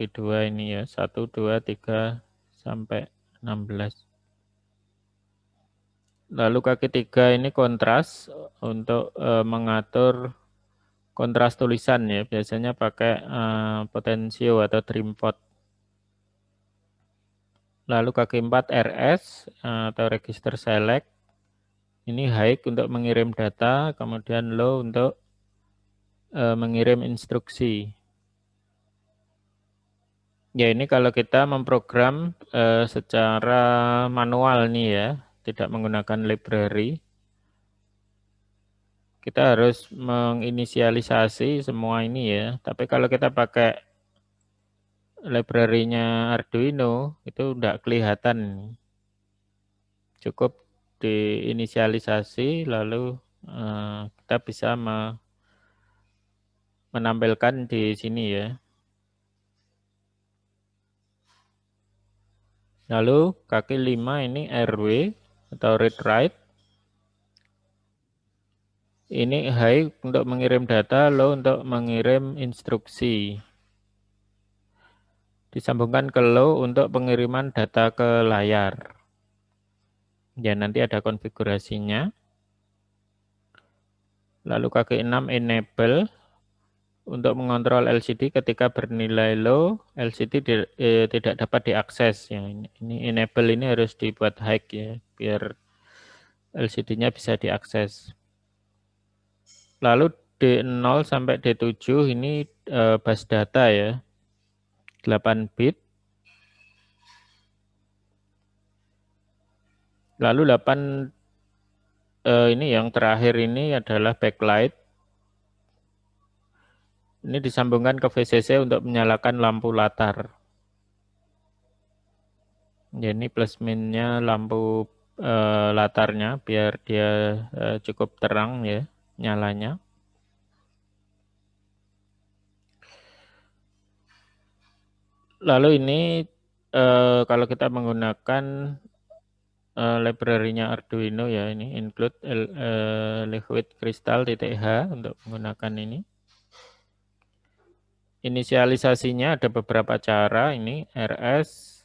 kaki 2 ini ya, 1, 2, 3, sampai 16. Lalu kaki 3 ini kontras untuk mengatur kontras tulisan ya, biasanya pakai potensio atau dreampot. Lalu kaki 4 RS atau register select. Ini high untuk mengirim data, kemudian low untuk mengirim instruksi. Ya ini kalau kita memprogram secara manual nih ya, tidak menggunakan library. Kita harus menginisialisasi semua ini ya. Tapi kalau kita pakai library-nya Arduino, itu tidak kelihatan. Cukup diinisialisasi, lalu kita bisa menampilkan di sini ya. Lalu kaki 5 ini RW atau read write. Ini high untuk mengirim data, low untuk mengirim instruksi. Disambungkan ke low untuk pengiriman data ke layar. Ya nanti ada konfigurasinya. Lalu kaki 6 enable untuk mengontrol LCD ketika bernilai low, LCD tidak dapat diakses. Ya, ini enable ini harus dibuat high ya, biar LCD-nya bisa diakses. Lalu D0 sampai D7 ini bus data ya, 8 bit. Lalu 8 ini yang terakhir ini adalah backlight. Ini disambungkan ke VCC untuk menyalakan lampu latar. Ya, ini plus minnya lampu latarnya biar dia cukup terang ya nyalanya. Lalu ini kalau kita menggunakan library-nya Arduino ya, ini include liquid crystal.h untuk menggunakan ini. Inisialisasinya ada beberapa cara, ini RS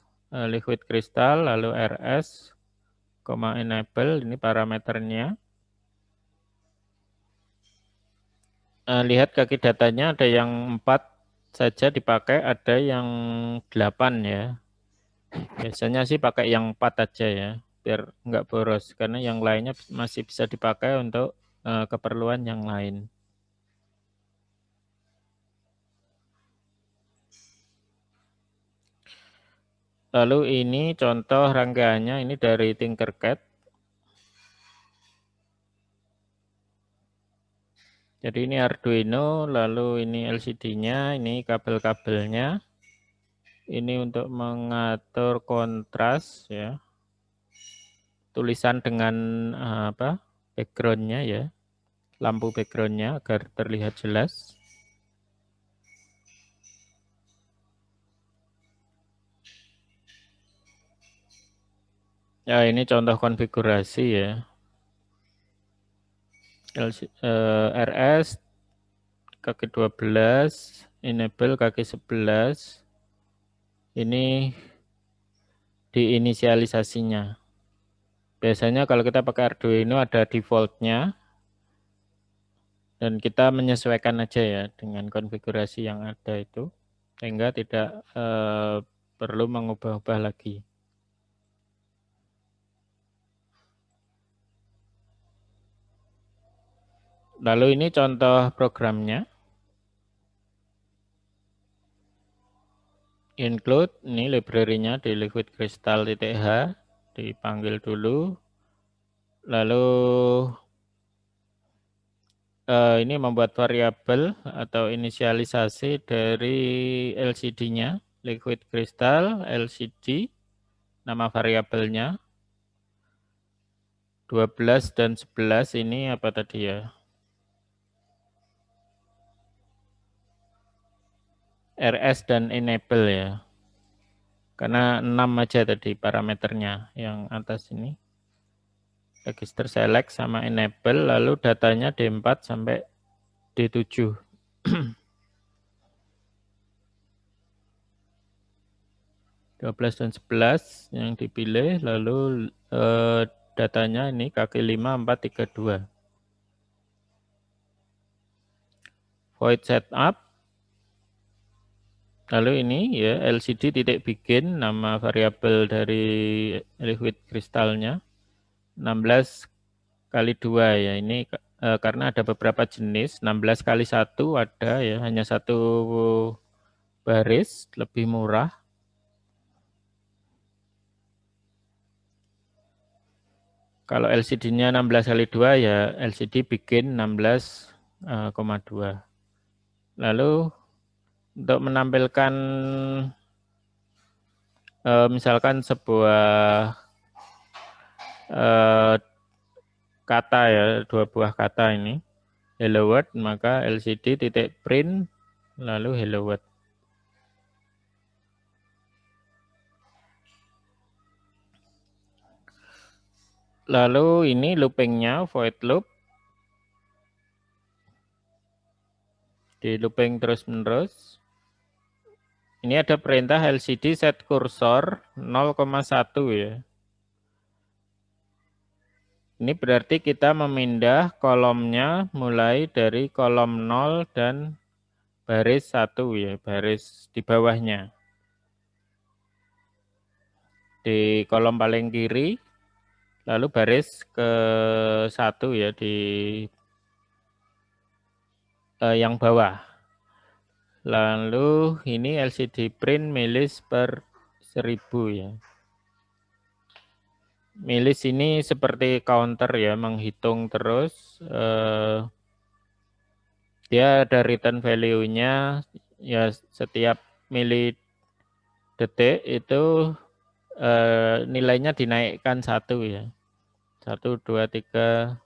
liquid crystal, lalu RS, enable, ini parameternya. Lihat kaki datanya ada yang 4 saja dipakai, ada yang 8 ya. Biasanya sih pakai yang 4 aja ya, biar nggak boros, karena yang lainnya masih bisa dipakai untuk keperluan yang lain. Lalu ini contoh rangkaiannya, ini dari Tinkercad. Jadi ini Arduino, lalu ini LCD-nya, ini kabel-kabelnya. Ini untuk mengatur kontras ya. Tulisan dengan background-nya ya. Lampu background-nya agar terlihat jelas. Ya, ini contoh konfigurasi ya. RS kaki 12, enable kaki 11. Ini diinisialisasinya. Biasanya kalau kita pakai Arduino ada default-nya. Dan kita menyesuaikan aja ya dengan konfigurasi yang ada itu. Sehingga tidak perlu mengubah-ubah lagi. Lalu ini contoh programnya. Include, ini library-nya di liquid crystal.h, dipanggil dulu. Lalu ini membuat variabel atau inisialisasi dari LCD-nya, liquid crystal, LCD, nama variabelnya. 12 dan 11 ini apa tadi ya? RS dan enable ya. Karena 6 aja tadi parameternya yang atas ini. Register select sama enable, lalu datanya D4 sampai D7. 12 dan 11 yang dipilih, lalu datanya ini kaki 5, 4, 3, 2. Void setup. Lalu ini ya LCD titik bikin, nama variabel dari liquid kristalnya 16 kali 2 ya. Ini karena ada beberapa jenis, 16 kali 1 ada ya, hanya satu baris, lebih murah. Kalau LCD-nya 16 kali 2 ya LCD bikin 16,2. Lalu untuk menampilkan misalkan sebuah kata ya, dua buah kata ini, hello world, maka LCD titik print lalu hello world. Lalu ini loopingnya void loop, di looping terus-menerus. Ini ada perintah LCD set cursor 0,1 ya. Ini berarti kita memindah kolomnya mulai dari kolom 0 dan baris 1 ya, baris di bawahnya. Di kolom paling kiri, lalu baris ke 1 ya di yang bawah. Lalu ini LCD print milis per 1000 ya. Milis ini seperti counter ya, menghitung terus. Dia ada return value-nya ya, setiap mili detik itu nilainya dinaikkan 1 ya. 1, 2, 3.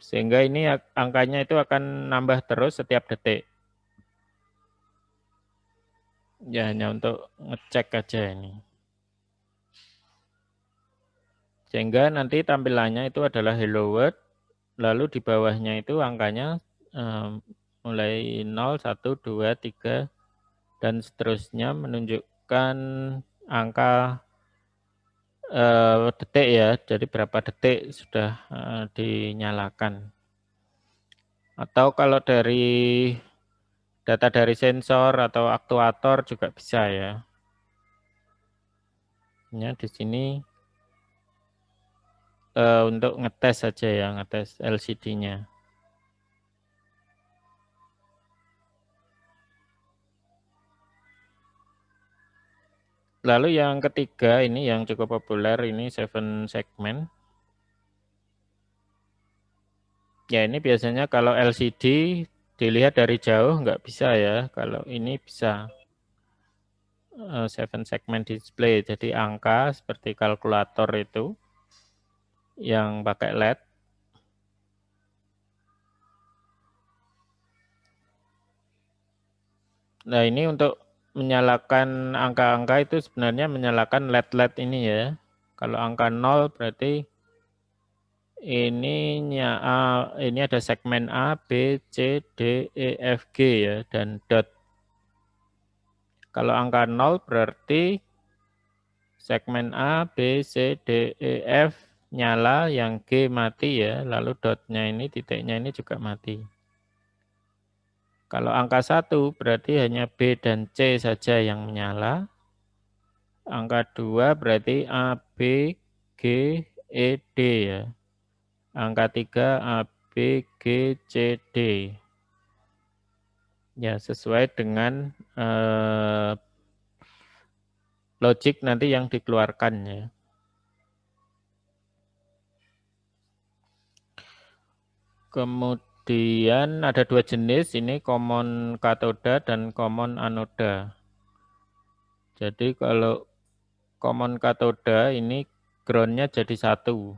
Sehingga ini angkanya itu akan nambah terus setiap detik. Ya hanya untuk ngecek aja ini. Sehingga nanti tampilannya itu adalah hello world. Lalu di bawahnya itu angkanya mulai 0, 1, 2, 3, dan seterusnya menunjukkan angka detik ya, jadi berapa detik sudah dinyalakan. Atau kalau dari data dari sensor atau aktuator juga bisa ya. Ya di sini untuk ngetes saja ya, ngetes LCD-nya. Lalu yang ketiga ini yang cukup populer ini 7 segment. Ya ini biasanya kalau LCD dilihat dari jauh nggak bisa ya. Kalau ini bisa 7 segment display. Jadi angka seperti kalkulator itu yang pakai LED. Nah ini untuk menyalakan angka-angka itu sebenarnya menyalakan LED-LED ini ya. Kalau angka 0 berarti ini ada segmen A, B, C, D, E, F, G ya, dan dot. Kalau angka 0 berarti segmen A, B, C, D, E, F nyala, yang G mati ya, lalu dotnya ini, titiknya ini juga mati. Kalau angka 1 berarti hanya B dan C saja yang menyala. Angka 2 berarti A, B, G, E, D ya. Angka 3 A, B, G, C, D. Ya, sesuai dengan logik nanti yang dikeluarkan ya. Kemudian ada dua jenis, ini common katoda dan common anoda. Jadi kalau common katoda ini groundnya jadi satu.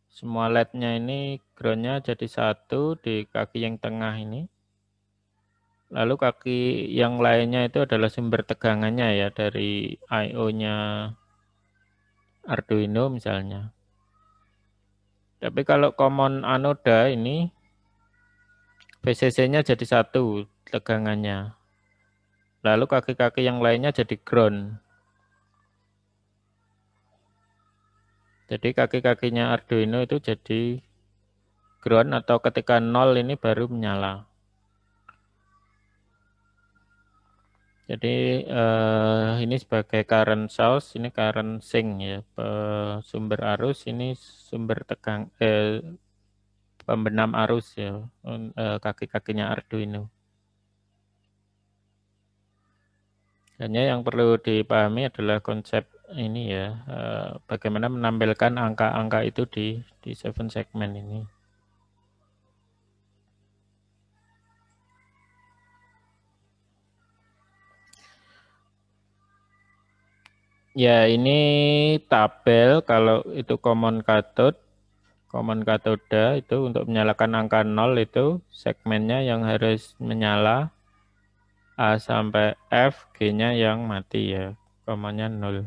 Semua LED-nya ini groundnya jadi satu di kaki yang tengah ini. Lalu kaki yang lainnya itu adalah sumber tegangannya ya, dari I/O-nya Arduino misalnya. Tapi kalau common anoda ini VCC-nya jadi satu tegangannya. Lalu kaki-kaki yang lainnya jadi ground. Jadi kaki-kakinya Arduino itu jadi ground atau ketika 0 ini baru menyala. Jadi ini sebagai current source, ini current sink ya, sumber arus, ini sumber tegang, pembenam arus ya, kaki-kakinya Arduino. Hanya yang perlu dipahami adalah konsep ini ya, bagaimana menampilkan angka-angka itu di 7 segmen ini. Ya, ini tabel kalau itu common katoda itu untuk menyalakan angka 0 itu segmennya yang harus menyala A sampai F, G-nya yang mati ya, komanya 0.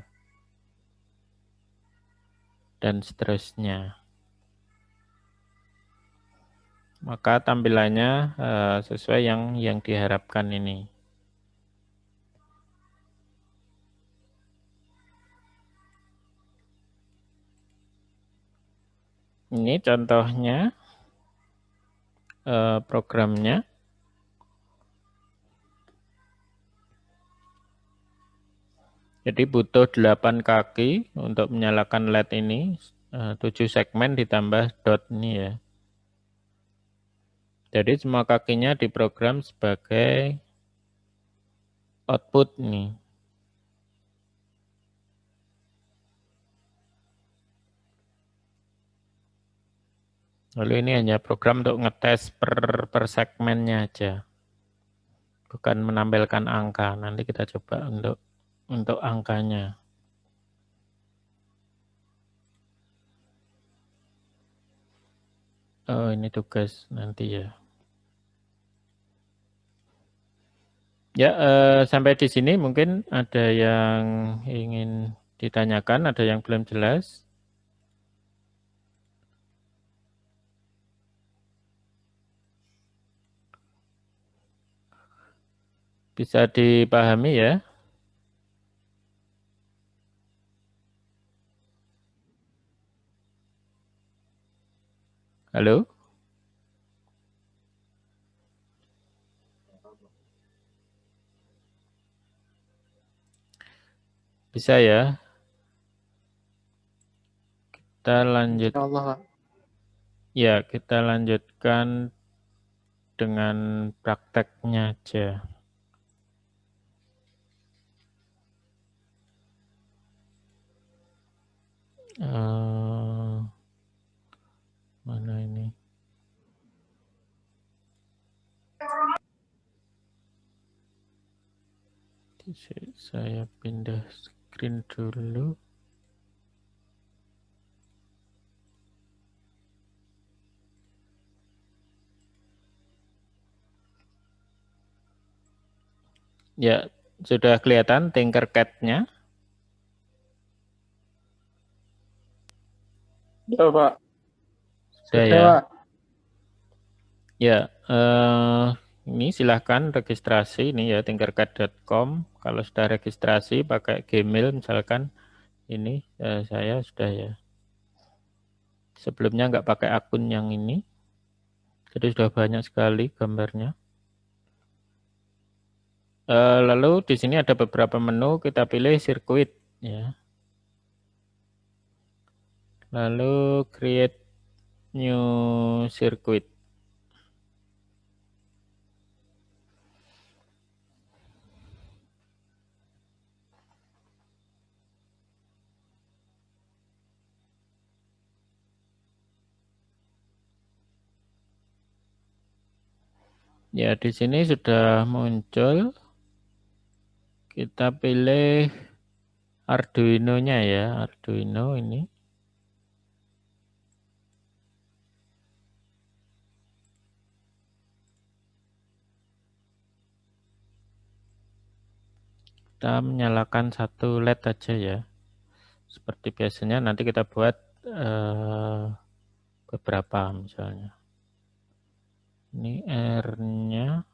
Dan seterusnya. Maka tampilannya sesuai yang diharapkan ini. Ini contohnya programnya. Jadi butuh 8 kaki untuk menyalakan LED ini, 7 segmen ditambah dot ini ya. Jadi semua kakinya diprogram sebagai output nih. Lalu ini hanya program untuk ngetes per segmennya aja. Bukan menampilkan angka. Nanti kita coba untuk angkanya. Oh, ini tugas nanti ya. Ya, sampai di sini mungkin ada yang ingin ditanyakan, ada yang belum jelas. Bisa dipahami ya. Halo? Bisa ya? Kita lanjut. Ya, kita lanjutkan dengan prakteknya aja. Mana ini? Saya pindah screen dulu. Ya, sudah kelihatan Tinkercad-nya. Ya, Pak. Sudah ya. Pak. Ya, ini silahkan registrasi ini ya tinkercad.com. Kalau sudah registrasi pakai Gmail misalkan ini saya sudah ya. Sebelumnya nggak pakai akun yang ini. Jadi sudah banyak sekali gambarnya. Lalu di sini ada beberapa menu, kita pilih sirkuit ya. Lalu create new circuit. Ya, di sini sudah muncul. Kita pilih Arduino-nya ya, Arduino ini. Kita menyalakan satu LED aja ya. Seperti biasanya nanti kita buat beberapa misalnya. Ini R-nya.